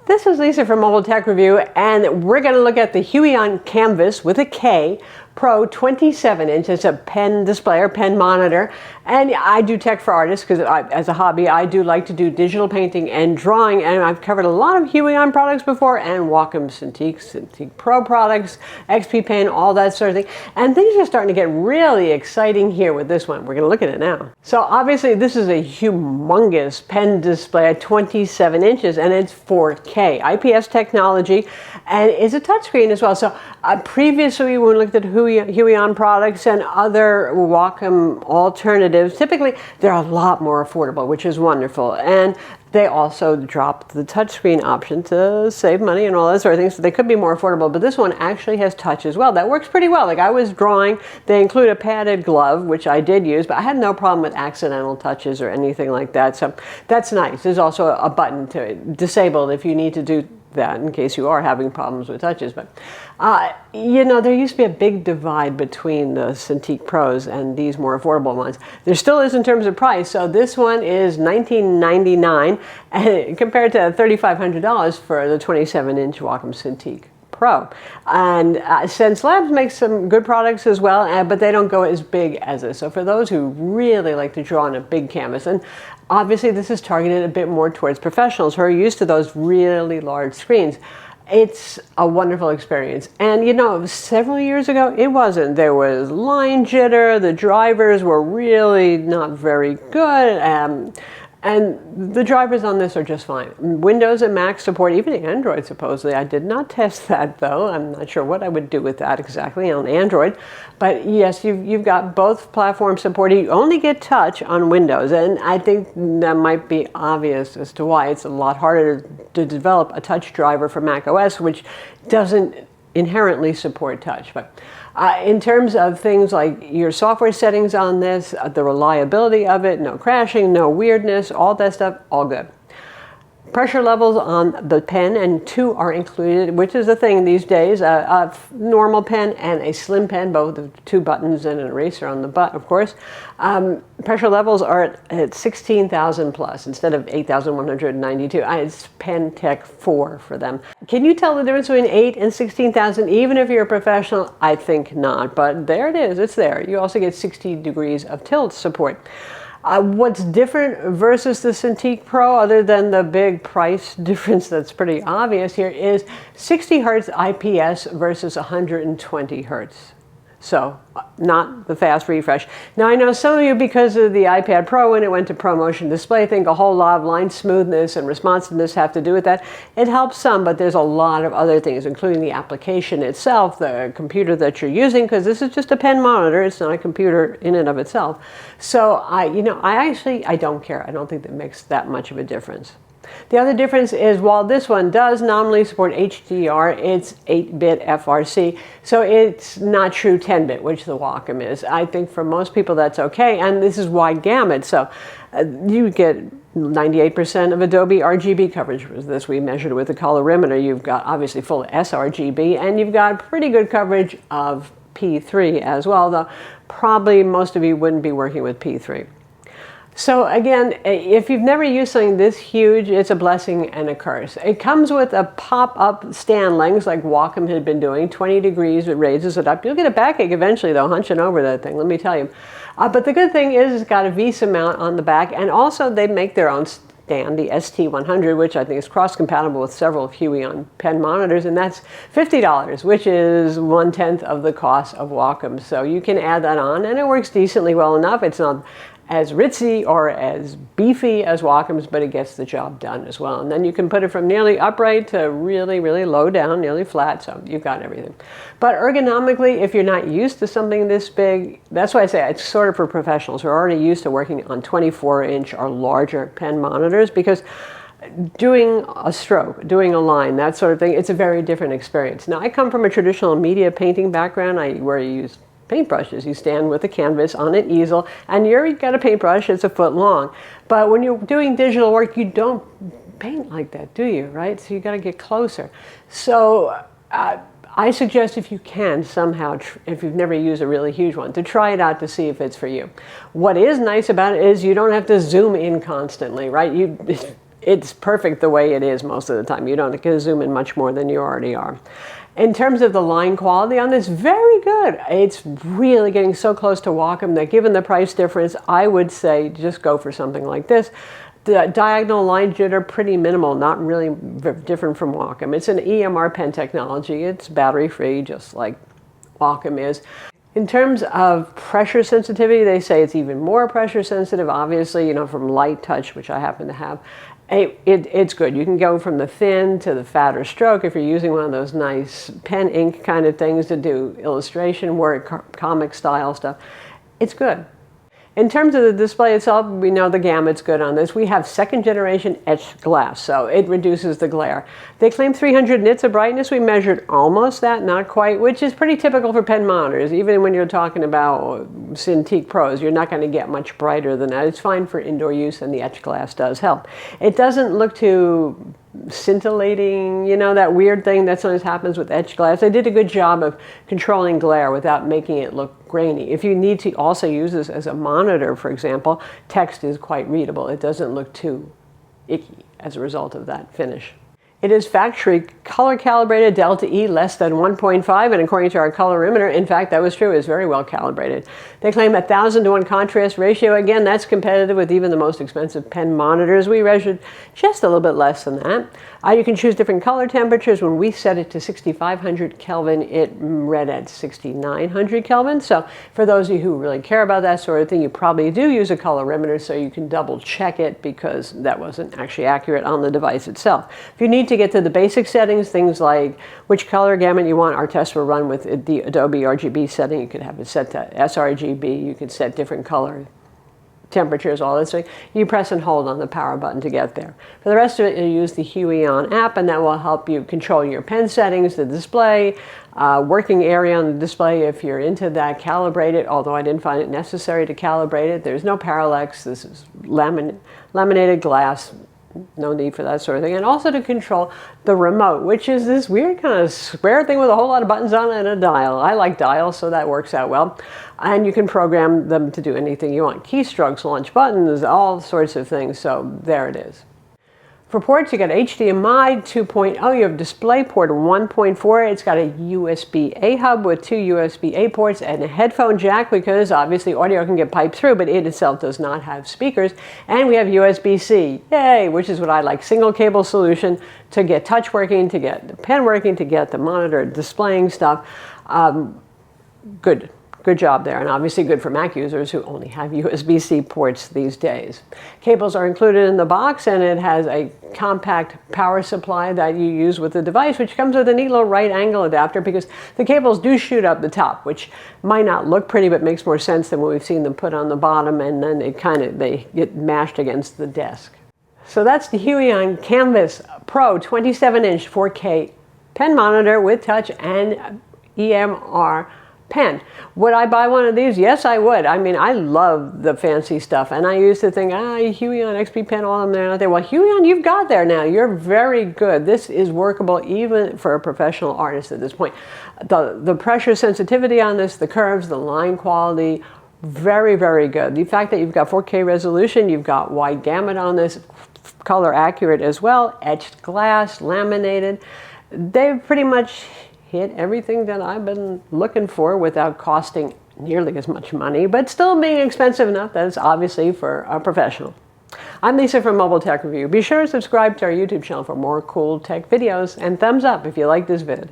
This is Lisa from Mobile Tech Review, and we're going to look at the Huion Canvas with a K Pro 27-inch. It's a pen display or pen monitor, and I do tech for artists because as a hobby I do like to do digital painting and drawing, and I've covered a lot of Huion products before and Wacom Cintiq Pro products, XP Pen, all that sort of thing, and things are starting to get really exciting here with this one. We're going to look at it now. So obviously this is a humongous pen display at 27 inches and it's 4K IPS technology, and it's a touchscreen as well. So previously when we looked at Huion products and other Wacom alternatives, typically they're a lot more affordable, which is wonderful. And they also dropped the touchscreen option to save money and all that sort of thing, so they could be more affordable. But this one actually has touch as well. That works pretty well. Like I was drawing, they include a padded glove, which I did use, but I had no problem with accidental touches or anything like that. So that's nice. There's also a button to disable if you need to do that in case you are having problems with touches. But you know, there used to be a big divide between the Cintiq Pros and these more affordable ones. There still is in terms of price. So this one is $1999 compared to $3,500 for the 27-inch Wacom Cintiq Pro. And Sense Labs makes some good products as well, but they don't go as big as this. So for those who really like to draw on a big canvas, and obviously this is targeted a bit more towards professionals who are used to those really large screens, it's a wonderful experience. And you know, several years ago it wasn't. There was line jitter, the drivers were really not very good, and the drivers on this are just fine. Windows and Mac support, even Android supposedly. I did not test that though. I'm not sure what I would do with that exactly on Android. But yes, you've got both platforms supported. You only get touch on Windows, and I think that might be obvious as to why. It's a lot harder to develop a touch driver for Mac OS, which doesn't inherently support touch. But in terms of things like your software settings on this, the reliability of it, no crashing, no weirdness, all that stuff, all good. Pressure levels on the pen, and two are included, which is a thing these days, a normal pen and a slim pen, both with two buttons and an eraser on the butt, of course. Pressure levels are at 16,000 plus instead of 8,192. It's PenTech 4 for them. Can you tell the difference between 8 and 16,000 even if you're a professional? I think not, but there it is, it's there. You also get 60 degrees of tilt support. What's different versus the Cintiq Pro, other than the big price difference that's pretty obvious here, is 60 Hertz IPS versus 120 Hertz. So not the fast refresh. Now I know some of you, because of the iPad Pro when it went to ProMotion Display, think a whole lot of line smoothness and responsiveness have to do with that. It helps some, but there's a lot of other things, including the application itself, the computer that you're using, because this is just a pen monitor. It's not a computer in and of itself. So I don't care. I don't think that makes that much of a difference. The other difference is, while this one does nominally support HDR, it's 8-bit FRC, so it's not true 10-bit, which the Wacom is. I think for most people that's okay, and this is wide gamut, so you get 98% of Adobe RGB coverage with this. We measured it with the colorimeter. You've got obviously full sRGB, and you've got pretty good coverage of P3 as well, though probably most of you wouldn't be working with P3. So again, if you've never used something this huge, it's a blessing and a curse. It comes with a pop-up stand length like Wacom had been doing, 20 degrees, it raises it up. You'll get a backache eventually though, hunching over that thing, let me tell you. But the good thing is it's got a VESA mount on the back, and also they make their own stand, the ST100, which I think is cross-compatible with several Huion pen monitors, and that's $50, which is 1/10 of the cost of Wacom. So you can add that on, and it works decently well enough. It's not as ritzy or as beefy as Wacom's, but it gets the job done as well. And then you can put it from nearly upright to really, really low down, nearly flat, so you've got everything. But ergonomically, if you're not used to something this big, that's why I say it's sort of for professionals who are already used to working on 24-inch or larger pen monitors, because doing a stroke, doing a line, that sort of thing, it's a very different experience. Now, I come from a traditional media painting background where you use paintbrushes. You stand with a canvas on an easel, and you've got a paintbrush, it's a foot long. But when you're doing digital work, you don't paint like that, do you, right? So you got to get closer. So I suggest if you can somehow, if you've never used a really huge one, to try it out to see if it's for you. What is nice about it is you don't have to zoom in constantly, right? It's perfect the way it is most of the time. You don't have to zoom in much more than you already are. In terms of the line quality on this, very good. It's really getting so close to Wacom that given the price difference, I would say just go for something like this. The diagonal line jitter, pretty minimal, not really different from Wacom. It's an EMR pen technology. It's battery free, just like Wacom is. In terms of pressure sensitivity, they say it's even more pressure sensitive, obviously, you know, from light touch, which I happen to have. It's good. You can go from the thin to the fatter stroke if you're using one of those nice pen ink kind of things to do illustration work, comic style stuff. It's good. In terms of the display itself, we know the gamut's good on this. We have second generation etched glass, so it reduces the glare. They claim 300 nits of brightness. We measured almost that, not quite, which is pretty typical for pen monitors. Even when you're talking about Cintiq Pros, you're not going to get much brighter than that. It's fine for indoor use, and the etched glass does help. It doesn't look too scintillating, you know, that weird thing that sometimes happens with etched glass. They did a good job of controlling glare without making it look grainy. If you need to also use this as a monitor, for example, text is quite readable. It doesn't look too icky as a result of that finish. It is factory color calibrated, delta E less than 1.5, and according to our colorimeter, in fact, that was true, is very well calibrated. They claim 1,000 to 1 contrast ratio. Again, that's competitive with even the most expensive pen monitors. We measured just a little bit less than that. You can choose different color temperatures. When we set it to 6,500 Kelvin, it read at 6,900 Kelvin. So for those of you who really care about that sort of thing, you probably do use a colorimeter so you can double check it because that wasn't actually accurate on the device itself. If you need to get to the basic settings, things like which color gamut you want, our tests were run with the Adobe RGB setting. You could have it set to sRGB. You could set different color temperatures, all this thing. You press and hold on the power button to get there. For the rest of it, you use the Huion app, and that will help you control your pen settings, the display, working area on the display if you're into that, calibrate it, although I didn't find it necessary to calibrate it. There's no parallax. This is laminated glass. No need for that sort of thing. And also to control the remote, which is this weird kind of square thing with a whole lot of buttons on it and a dial. I like dials, so that works out well. And you can program them to do anything you want. Keystrokes, launch buttons, all sorts of things. So there it is. For ports, you got HDMI 2.0, you have DisplayPort 1.4, it's got a USB-A hub with 2 USB-A ports and a headphone jack because obviously audio can get piped through, but it itself does not have speakers. And we have USB-C, yay, which is what I like, single cable solution to get touch working, to get the pen working, to get the monitor displaying stuff. Good job there, and obviously good for Mac users who only have USB-C ports these days. Cables are included in the box, and it has a compact power supply that you use with the device, which comes with a neat little right angle adapter because the cables do shoot up the top, which might not look pretty, but makes more sense than what we've seen them put on the bottom, and then they get mashed against the desk. So that's the Huion Canvas Pro 27-inch 4K pen monitor with touch and EMR pen. Would I buy one of these? Yes, I would. I mean, I love the fancy stuff, and I used to think, Huion, XP Pen, all of them, they're not there. Well, Huion, you've got there now. You're very good. This is workable even for a professional artist at this point. The pressure sensitivity on this, the curves, the line quality, very, very good. The fact that you've got 4K resolution, you've got wide gamut on this, color accurate as well, etched glass, laminated. They've pretty much hit everything that I've been looking for without costing nearly as much money, but still being expensive enough that it's obviously for a professional. I'm Lisa from Mobile Tech Review. Be sure to subscribe to our YouTube channel for more cool tech videos, and thumbs up if you like this vid.